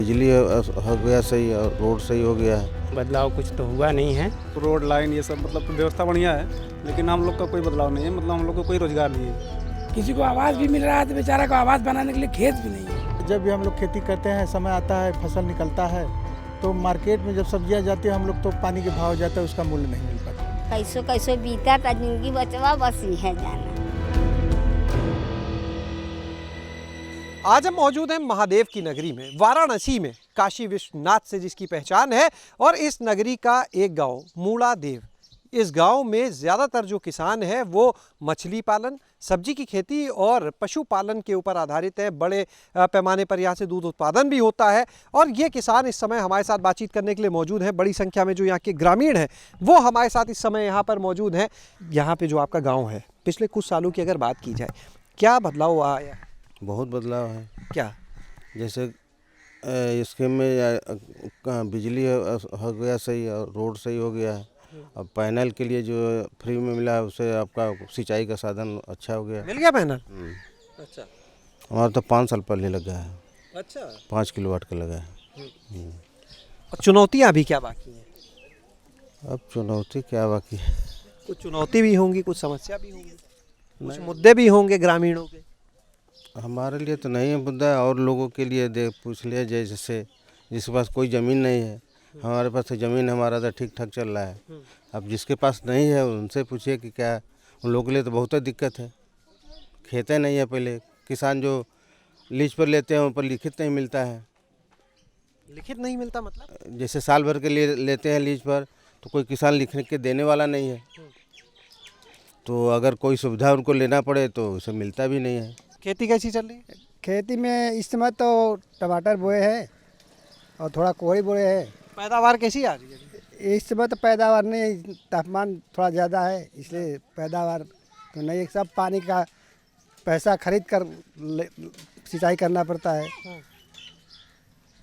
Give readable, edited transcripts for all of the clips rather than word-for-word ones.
बिजली हो गया सही और रोड सही हो गया है। बदलाव कुछ तो हुआ नहीं है। रोड लाइन ये सब मतलब व्यवस्था बढ़िया है, लेकिन हम लोग का कोई बदलाव नहीं है, मतलब हम लोग को कोई रोजगार नहीं है। किसी को आवास भी मिल रहा है तो बेचारा को आवास बनाने के लिए खेत भी नहीं है। जब भी हम लोग खेती करते हैं, समय आता है, फसल निकलता है, तो मार्केट में जब सब्जियां जाती हैं हम लोग तो पानी के भाव जाता है, उसका मूल्य नहीं मिल पाता। कैसो कैसो बीता था जिंदगी बचवा, बस ही है जाना। आज हम मौजूद हैं महादेव की नगरी में, वाराणसी में, काशी विश्वनाथ से जिसकी पहचान है। और इस नगरी का एक गांव मूलादेव, इस गांव में ज़्यादातर जो किसान हैं वो मछली पालन, सब्जी की खेती और पशुपालन के ऊपर आधारित है। बड़े पैमाने पर यहाँ से दूध उत्पादन भी होता है। और ये किसान इस समय हमारे साथ बातचीत करने के लिए मौजूद हैं। बड़ी संख्या में जो यहाँ के ग्रामीण हैं वो हमारे साथ इस समय यहाँ पर मौजूद हैं। यहाँ पे जो आपका गाँव है, पिछले कुछ सालों की अगर बात की जाए, क्या बदलाव आया है? बहुत बदलाव है। क्या? जैसे इसके में बिजली हो गया सही और रोड सही हो गया है। अब पैनल के लिए जो फ्री में मिला है उससे आपका सिंचाई का साधन अच्छा हो गया। मिल गया पैनल? अच्छा। हमारा तो 5 साल पहले लगा है। अच्छा। 5 किलोवाट का लगा है। और चुनौतियाँ भी क्या बाकी हैं? अब चुनौती क्या बाकी है? कुछ चुनौती भी होंगी, कुछ समस्या भी होंगी, कुछ मुद्दे भी होंगे ग्रामीणों के। हमारे लिए तो नहीं है मुद्दा, और लोगों के लिए देख पूछ लिया, जैसे जिसके पास कोई ज़मीन नहीं है। हमारे पास तो ज़मीन, हमारा तो ठीक ठाक चल रहा है। अब जिसके पास नहीं है उनसे पूछिए कि क्या, उन लोगों के लिए तो बहुत दिक्कत है। खेतें नहीं है, पहले किसान जो लीज पर लेते हैं उन पर लिखित नहीं मिलता है। लिखित नहीं मिलता मतलब? जैसे साल भर के लिए लेते हैं लीज पर, तो कोई किसान लिख के देने वाला नहीं है। तो अगर कोई सुविधा उनको लेना पड़े तो उसे मिलता भी नहीं है। खेती कैसी चल रही है? खेती में इस समय तो टमाटर बोए हैं और थोड़ा कोहड़ी बोए हैं। पैदावार कैसी आ रही है? इस समय तो पैदावार नहीं, तापमान थोड़ा ज़्यादा है इसलिए पैदावार तो नहीं। सब पानी का पैसा खरीद कर सिंचाई करना पड़ता है।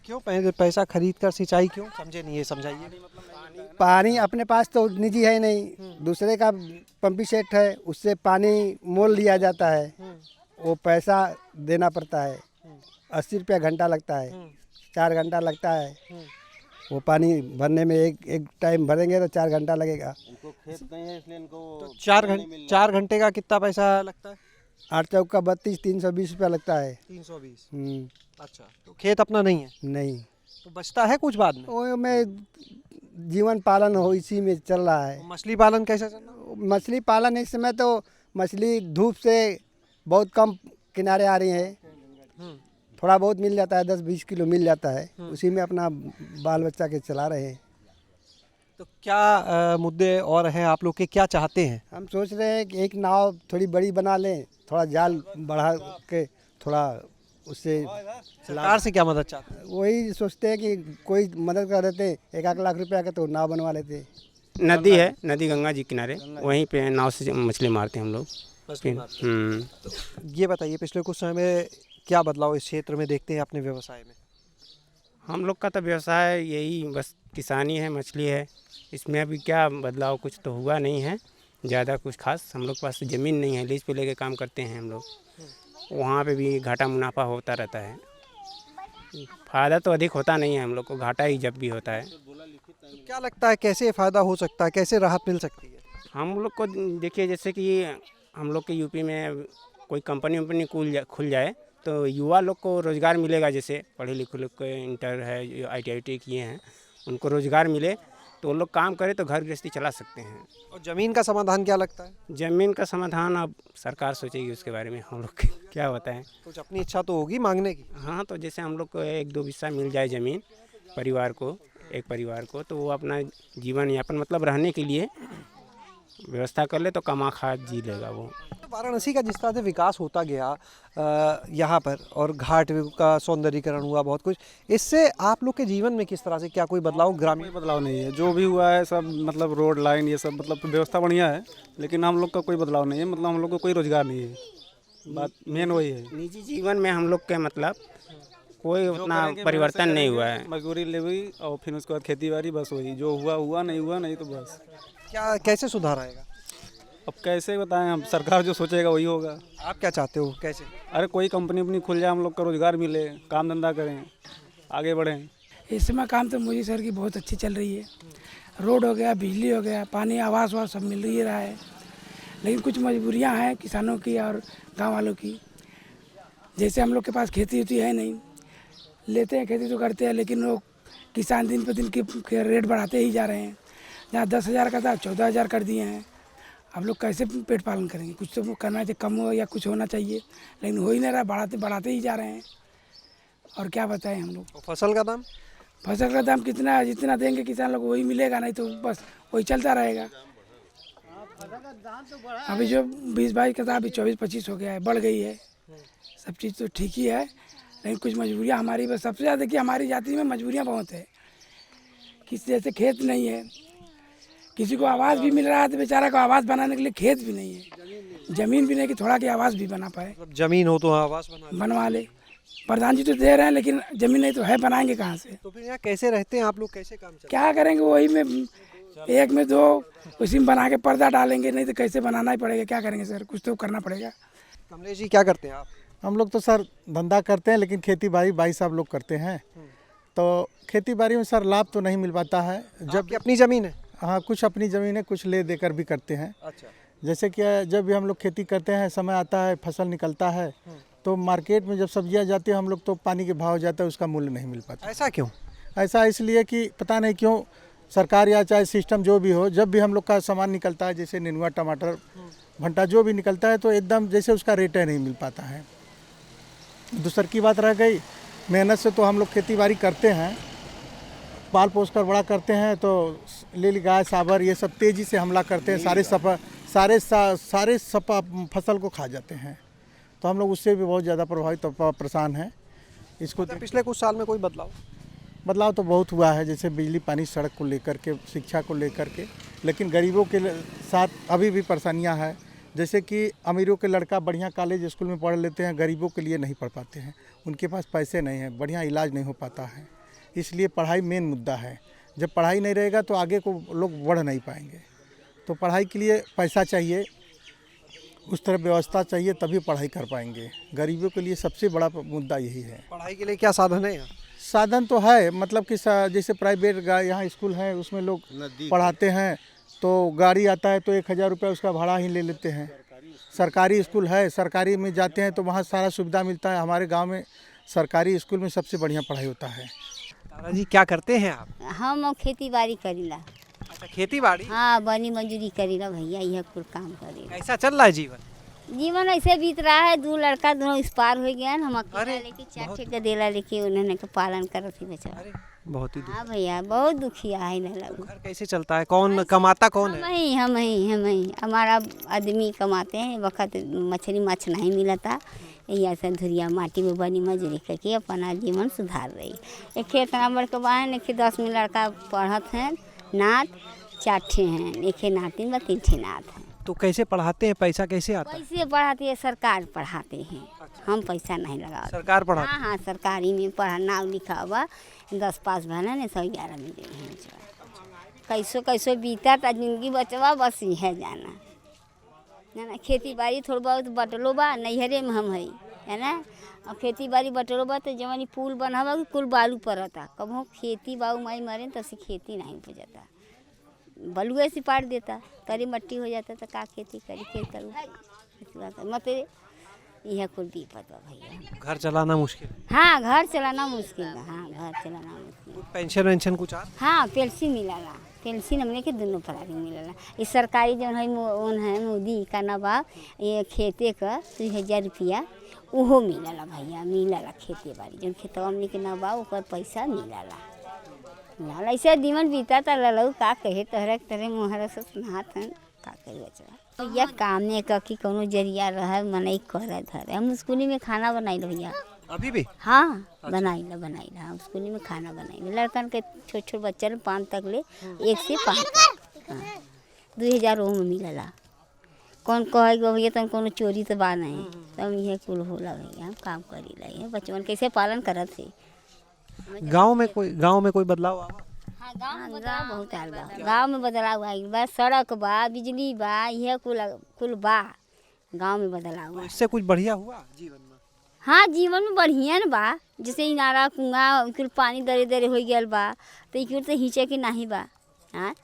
क्यों पैसा खरीद कर सिंचाई क्यों? समझे नहीं, ये समझाइए। पानी अपने पास तो निजी है नहीं, दूसरे का पंपी सेट है, उससे पानी मोल लिया जाता है, वो पैसा देना पड़ता है। 80 रुपया घंटा लगता है, 4 घंटा लगता है। वो पानी भरने में एक टाइम भरेंगे तो 4 घंटा लगेगा। उनको खेत नहीं है इसलिए इनको तो 4 घंटे का कितना पैसा लगता है? 8 चौका 32, 320 रुपया लगता है। 320। अच्छा, तो खेत अपना नहीं है? नहीं। तो बचता है कुछ बाद में? वो में जीवन पालन हो, इसी में चल रहा है। मछली पालन कैसे चल रहा है? मछली पालन इस समय तो मछली धूप से बहुत कम किनारे आ रही है। थोड़ा बहुत मिल जाता है, 10-20 किलो मिल जाता है, उसी में अपना बाल बच्चा के चला रहे हैं। तो क्या मुद्दे और हैं आप लोग के, क्या चाहते हैं? हम सोच रहे हैं कि एक नाव थोड़ी बड़ी बना लें, थोड़ा जाल बढ़ा के, थोड़ा उससे सरकार से क्या मदद चाहते हैं? वही सोचते हैं कि कोई मदद कर देते, 1-1 लाख रुपया का तो नाव बनवा लेते। नदी है, नदी गंगा जी किनारे, वहीं पे नाव से मछली मारते हैं हम लोग। तो ये बताइए, पिछले कुछ समय में क्या बदलाव इस क्षेत्र में देखते हैं अपने व्यवसाय में? हम लोग का तो व्यवसाय यही बस किसानी है, मछली है। इसमें अभी क्या बदलाव कुछ तो हुआ नहीं है ज़्यादा कुछ खास। हम लोग के पास ज़मीन नहीं है, लीज पे लेके काम करते हैं हम लोग। वहाँ पे भी घाटा मुनाफा होता रहता है, फ़ायदा तो अधिक होता नहीं है हम लोग को, घाटा ही जब भी होता है। तो क्या लगता है कैसे फ़ायदा हो सकता है, कैसे राहत मिल सकती है? हम लोग को देखिए, जैसे कि हम लोग के यूपी में कोई कंपनी वंपनी खुल जाए तो युवा लोग को रोज़गार मिलेगा। जैसे पढ़े लिखे लोग को, इंटर है, ITI किए हैं, उनको रोज़गार मिले तो वो लोग काम करें तो घर गृहस्थी चला सकते हैं। और ज़मीन का समाधान क्या लगता है? ज़मीन का समाधान अब सरकार सोचेगी उसके बारे में, हम लोग क्या बताएं। कुछ अपनी इच्छा तो होगी मांगने की। हाँ, तो जैसे हम लोग को 1-2 बिस्सा मिल जाए ज़मीन परिवार को, एक परिवार को, तो वो अपना जीवन यापन मतलब रहने के लिए व्यवस्था कर ले तो कमा खा जी लेगा वो। तो वाराणसी का जिस तरह से विकास होता गया यहाँ पर, और घाट का सौंदर्यीकरण हुआ, बहुत कुछ, इससे आप लोग के जीवन में किस तरह से, क्या कोई बदलाव ग्रामीण? कोई बदलाव नहीं है, जो भी हुआ है सब मतलब रोड लाइन ये सब मतलब व्यवस्था बढ़िया है, लेकिन हम लोग का कोई बदलाव नहीं है, मतलब हम लोग को कोई रोजगार नहीं है। बात मेन वही है। निजी जीवन में हम लोग के मतलब कोई उतना परिवर्तन नहीं हुआ है। मजदूरी ले हुई और फिर उसके बाद खेती बाड़ी, बस वही जो हुआ हुआ, नहीं हुआ नहीं तो बस। क्या कैसे सुधार आएगा? अब कैसे बताएं, हम सरकार जो सोचेगा वही होगा। आप क्या चाहते हो, कैसे? अरे कोई कंपनी अपनी खुल जाए, हम लोग का रोजगार मिले, काम धंधा करें। आगे बढ़ें। इस समय काम तो मोदी सर की बहुत अच्छी चल रही है। रोड हो गया, बिजली हो गया, पानी, आवास वास सब मिल ही रहा है। लेकिन कुछ मजबूरियां हैं किसानों की और गांव वालों की। जैसे हम लोग के पास खेती होती है नहीं, लेते हैं खेती तो करते हैं, लेकिन लोग किसान दिन पर दिन के रेट बढ़ाते ही जा रहे हैं। जहाँ 10,000 का था 14,000 कर दिए हैं। हम लोग कैसे पेट पालन करेंगे? कुछ तो करना चाहिए, कम हो या कुछ होना चाहिए, लेकिन हो ही नहीं रहा, बढ़ाते ही जा रहे हैं। और क्या बताएं हम लोग। फसल का दाम? फसल का दाम कितना है, जितना देंगे किसान लोग वही मिलेगा, नहीं तो बस वही चलता रहेगा। अभी जो 20-22 का था अभी 24-25 हो गया है, बढ़ गई है। सब चीज़ तो ठीक ही है, लेकिन कुछ मजबूरियाँ हमारी, बस सबसे ज़्यादा देखिए हमारी जाति में मजबूरियाँ बहुत है। किसी जैसे खेत नहीं है, किसी को आवास भी मिल रहा है तो बेचारा को आवास बनाने के लिए खेत भी नहीं है, ज़मीन भी नहीं कि थोड़ा की आवास भी बना पाए। मतलब जमीन हो तो आवास बनवा ले। प्रधान जी तो दे रहे हैं, लेकिन जमीन नहीं तो है, बनाएंगे कहाँ से? तो फिर यहाँ कैसे रहते हैं आप लोग, कैसे काम चलता क्या करेंगे? वही में एक में दो उसी में बना के पर्दा डालेंगे, नहीं तो कैसे बनाना ही पड़ेगा। क्या करेंगे सर, कुछ तो करना पड़ेगा। कमलेश जी क्या करते हैं आप? हम लोग तो सर धंधा करते हैं, लेकिन खेती बाड़ी भाई साहब लोग करते हैं। तो खेती बाड़ी में सर लाभ तो नहीं मिल पाता है। जब अपनी ज़मीन है? हाँ, कुछ अपनी ज़मीन है, कुछ ले देकर भी करते हैं। अच्छा। जैसे कि जब भी हम लोग खेती करते हैं, समय आता है, फसल निकलता है, तो मार्केट में जब सब्जियां जाती है हम लोग तो पानी के भाव जाता है, उसका मूल्य नहीं मिल पाता। ऐसा क्यों? ऐसा इसलिए कि पता नहीं क्यों सरकार या चाहे सिस्टम जो भी हो, जब भी हम लोग का सामान निकलता है, जैसे नेनुआ, टमाटर, भंटा जो भी निकलता है, तो एकदम जैसे उसका रेट नहीं मिल पाता है। दूसरी की बात रह गई, मेहनत से तो हम लोग खेती बाड़ी करते हैं, पाल पोस कर बड़ा करते हैं, तो लील गाय, साबर ये सब तेज़ी से हमला करते हैं, सारे सपा फसल को खा जाते हैं। तो हम लोग उससे भी बहुत ज़्यादा प्रभावित परेशान हैं। इसको पिछले कुछ साल में कोई बदलाव तो बहुत हुआ है, जैसे बिजली, पानी, सड़क को लेकर के, शिक्षा को लेकर के, लेकिन गरीबों के साथ अभी भी परेशानियां हैं। जैसे कि अमीरों के लड़का बढ़िया कॉलेज स्कूल में पढ़ लेते हैं, गरीबों के लिए नहीं पढ़ पाते हैं, उनके पास पैसे नहीं हैं, बढ़िया इलाज नहीं हो पाता है। इसलिए पढ़ाई मेन मुद्दा है। जब पढ़ाई नहीं रहेगा तो आगे को लोग बढ़ नहीं पाएंगे। तो पढ़ाई के लिए पैसा चाहिए, उस तरह व्यवस्था चाहिए, तभी पढ़ाई कर पाएंगे। गरीबों के लिए सबसे बड़ा मुद्दा यही है। पढ़ाई के लिए क्या साधन है? साधन तो है, मतलब कि जैसे प्राइवेट यहाँ स्कूल है, उसमें लोग पढ़ाते हैं, तो गाड़ी आता है तो 1,000 रुपये उसका भाड़ा ही ले लेते हैं। सरकारी स्कूल है, सरकारी में जाते हैं तो वहाँ सारा सुविधा मिलता है। हमारे गांव में सरकारी स्कूल में सबसे बढ़िया पढ़ाई होता है। तारा जी क्या करते हैं आप? हम खेती बाड़ी करीला। अच्छा, खेती बाड़ी? हाँ, बनी मजूरी करीला भैया, यह कुल काम करीला। कैसा चल रहा है जीवन? जीवन ऐसे बीत रहा है, 2 लड़का दोनों इस पार हो गया, हम अकेला लेके 4 ठेका देला लेके उन्होंने का पालन करत ही बेचारा। बहुत ही हाँ भैया, बहुत दुखिया है ना लोग। घर कैसे चलता है? कौन कमाता कौन है? हम ही हमारा आदमी कमाते हैं, वक्त मछली माछ नहीं मिलता, यही ऐसा धुरिया माटी में बनी मजूरी करके अपना जीवन सुधार रही। एक खेत नंबर के बहन, एक 10 में लड़का पढ़त हैं, नात 4 ठे हैं, एक नातिन में 3 ठे नात हैं। तो कैसे पढ़ाते हैं? पैसा कैसे आता है? पैसे पढ़ाती है सरकार, पढ़ाते हैं, हम पैसा नहीं लगाते। सरकार पढ़ाती? हाँ हाँ, सरकारी में पढ़ा, नाम लिखा हुआ 10 पास भला ने 111 में दे हैं। कैसो बीता था जिंदगी बचवा, बस है जाना ना। खेती बाड़ी थोड़ा बहुत बटलो बा, नैहरे में हम है ना। और खेती बाड़ी बटलो बा तो जवानी पुल बनावा कुल बालू पड़ता, कबो खेती बाऊ माई मरे तब से खेती नहीं हो जाता, बलुए से पाट देता, करी मट्टी हो जाता तो का खेती करी, खेत करूँ मत यह कुल विपद बा भैया। घर चलाना मुश्किल? हाँ, घर चलाना मुश्किल है। हाँ, घर चलाना मुश्किल। पेंशन वेंशन कुछ? हाँ, पेंशन मिला, पेंशन हमने के दोनों प्राणी मिला। इस सरकारी जो है मोदी का नवाब, ये खेते का 2,000 रुपया वो मिला भैया, मिला खेती बाड़ी जो खेतवा हमने के नवाब ओकर पैसा मिला। ऐसे जीवन बीता था ललऊ का कहे तहरा तरह मोहरा से नहात हैं का कहे बचवा भैया। काम ने की कोनो जरिया रहा मनई कर धरे। हम स्कूली में खाना बनाई भैया अभी भी? हाँ, बनाई हम स्कूली में खाना बनाई लड़कन के, छोट बच्चा 5 तक ले, 1 से 5 तक। हाँ, 2,000 वो में मिलला। कौन कहे भैया तुम कोनो चोरी तो बा नहीं, तब यह कुल होला भैया, हम काम करी ला। बचपन कैसे पालन करत थे। गांव में कोई बदलाव आवा? हाँ, गांव में बदलाव बहुत आल बा। गांव में बदलाव आइल बा, सड़क बा, बिजली बा, यह कुल बा, गांव में बदलाव। इससे कुछ बढ़िया हुआ जीवन में? हाँ जीवन में बढ़िया न बा। जैसे इनारा कुआं कुल पानी दरे दरे हो गया बा तो इकुल तो हिंचे के नहीं बा। हाँ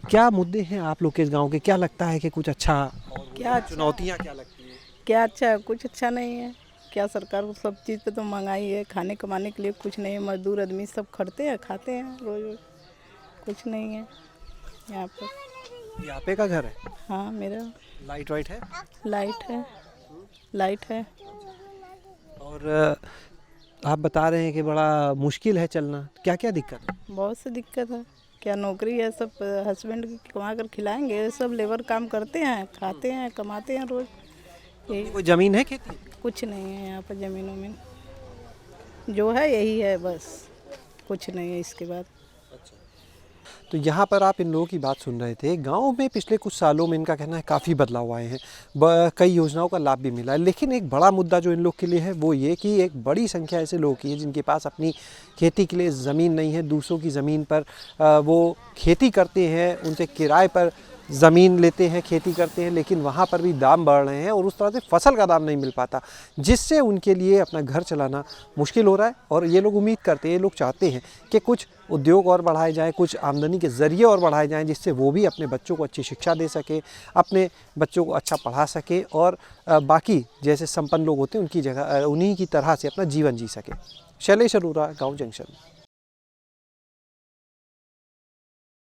क्या मुद्दे हैं आप लोग के इस गांव के? क्या लगता है कि कुछ अच्छा और क्या चुनौतियां क्या लगती हैं? क्या अच्छा है? कुछ अच्छा नहीं है। क्या सरकार को सब चीज़ पे तो महंगाई है, खाने कमाने के लिए कुछ नहीं है। मजदूर आदमी सब खड़ते हैं खाते हैं रोज रोज, कुछ नहीं है यहाँ पर। ये आपे का घर है? हाँ मेरा। लाइट वाइट है? लाइट है, लाइट है। और आप बता रहे हैं कि बड़ा मुश्किल है चलना, क्या क्या दिक्कत है? बहुत सी दिक्कत है। क्या नौकरी है, सब हस्बैंड कमा कर खिलाएंगे, सब लेबर काम करते हैं, खाते हैं, कमाते हैं रोज। यही कोई ज़मीन है खेती? कुछ नहीं है यहाँ पर ज़मीनों में, जो है यही है बस, कुछ नहीं है इसके बाद। तो यहाँ पर आप इन लोगों की बात सुन रहे थे। गांव में पिछले कुछ सालों में इनका कहना है काफ़ी बदलाव आए हैं, कई योजनाओं का लाभ भी मिला है। लेकिन एक बड़ा मुद्दा जो इन लोग के लिए है वो ये कि एक बड़ी संख्या ऐसे लोगों की है जिनके पास अपनी खेती के लिए ज़मीन नहीं है। दूसरों की ज़मीन पर वो खेती करते हैं, उनसे किराए पर ज़मीन लेते हैं, खेती करते हैं, लेकिन वहाँ पर भी दाम बढ़ रहे हैं और उस तरह से फसल का दाम नहीं मिल पाता, जिससे उनके लिए अपना घर चलाना मुश्किल हो रहा है। और ये लोग उम्मीद करते हैं, ये लोग चाहते हैं कि कुछ उद्योग और बढ़ाए जाएँ, कुछ आमदनी के ज़रिए और बढ़ाए जाएँ, जिससे वो भी अपने बच्चों को अच्छी शिक्षा दे सकें, अपने बच्चों को अच्छा पढ़ा सकें और बाकी जैसे संपन्न लोग होते हैं उनकी जगह उन्हीं की तरह से अपना जीवन जी सकें। शैलेश अरोरा, गाँव जंक्शन।